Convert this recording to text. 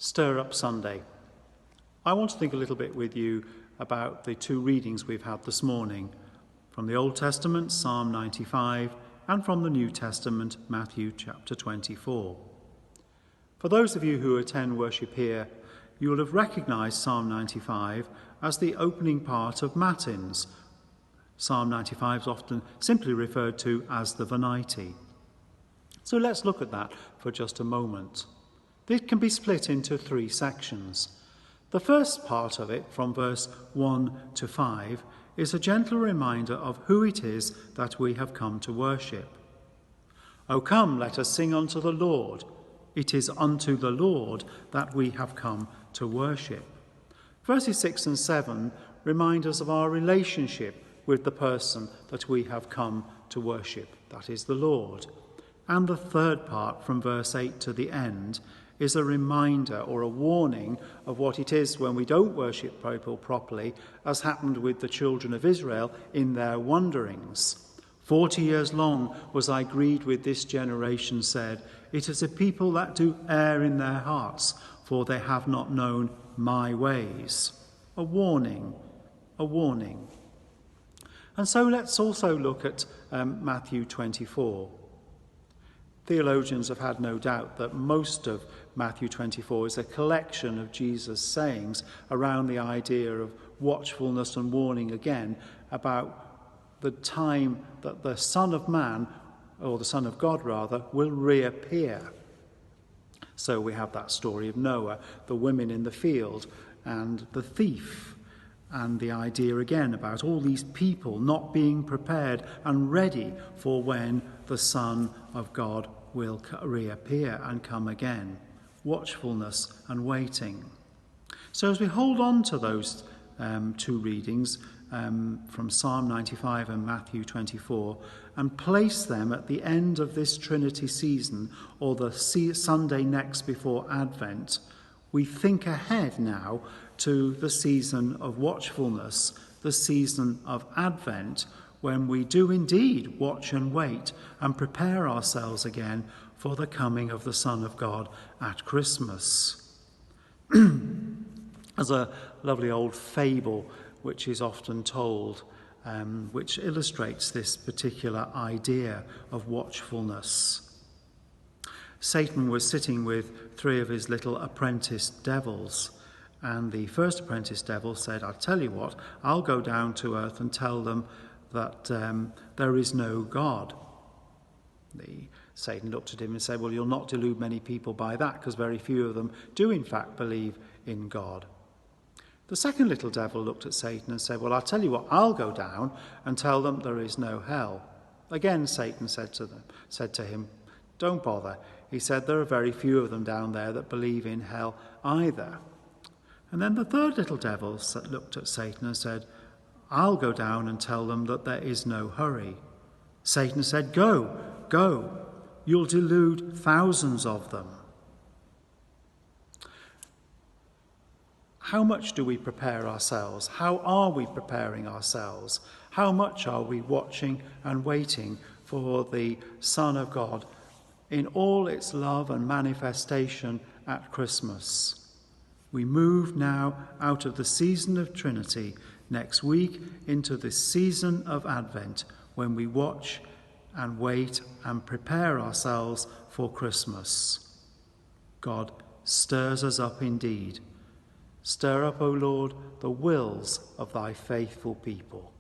Stir Up Sunday. I want to think a little bit with you about the two readings we've had this morning, from the Old Testament, Psalm 95, and from the New Testament, Matthew chapter 24. For those of you who attend worship here, you will have recognised Psalm 95 as the opening part of Matins. Psalm 95 is often simply referred to as the Venite. So let's look at that for just a moment. It can be split into three sections. The first part of it, from verse 1 to 5, is a gentle reminder of who it is that we have come to worship. O come, let us sing unto the Lord. It is unto the Lord that we have come to worship. Verses 6 and 7 remind us of our relationship with the person that we have come to worship, that is the Lord. And the third part, from verse 8 to the end, is a reminder or a warning of what it is when we don't worship people properly, as happened with the children of Israel in their wanderings. 40 years long was I grieved with this generation, said, it is a people that do err in their hearts, for they have not known my ways. A warning, a warning. And so let's also look at Matthew 24. Theologians have had no doubt that most of Matthew 24 is a collection of Jesus' sayings around the idea of watchfulness and warning again about the time that the Son of Man, or the Son of God rather, will reappear. So we have that story of Noah, the women in the field, and the thief, and the idea again about all these people not being prepared and ready for when the Son of God will reappear and come again. Watchfulness and waiting. So as we hold on to those two readings from Psalm 95 and Matthew 24 and place them at the end of this Trinity season, or the Sunday next before Advent, we think ahead now to the season of watchfulness, the season of Advent, when we do indeed watch and wait and prepare ourselves again for the coming of the Son of God at Christmas. There's a lovely old fable which is often told, which illustrates this particular idea of watchfulness. Satan was sitting with three of his little apprentice devils, and the first apprentice devil said, I'll tell you what, I'll go down to earth and tell them that there is no God. Satan looked at him and said, well, you'll not delude many people by that, because very few of them do in fact believe in God. The second little devil looked at Satan and said, well, I'll tell you what, I'll go down and tell them there is no hell. Again, Satan said to him, don't bother. He said, there are very few of them down there that believe in hell either. And then the third little devil looked at Satan and said, I'll go down and tell them that there is no hurry. Satan said, go, go. You'll delude thousands of them. How much do we prepare ourselves? How are we preparing ourselves? How much are we watching and waiting for the Son of God in all its love and manifestation at Christmas? We move now out of the season of Trinity next week into this season of Advent, when we watch and wait and prepare ourselves for Christmas. God stirs us up indeed. Stir up, O Lord, the wills of thy faithful people.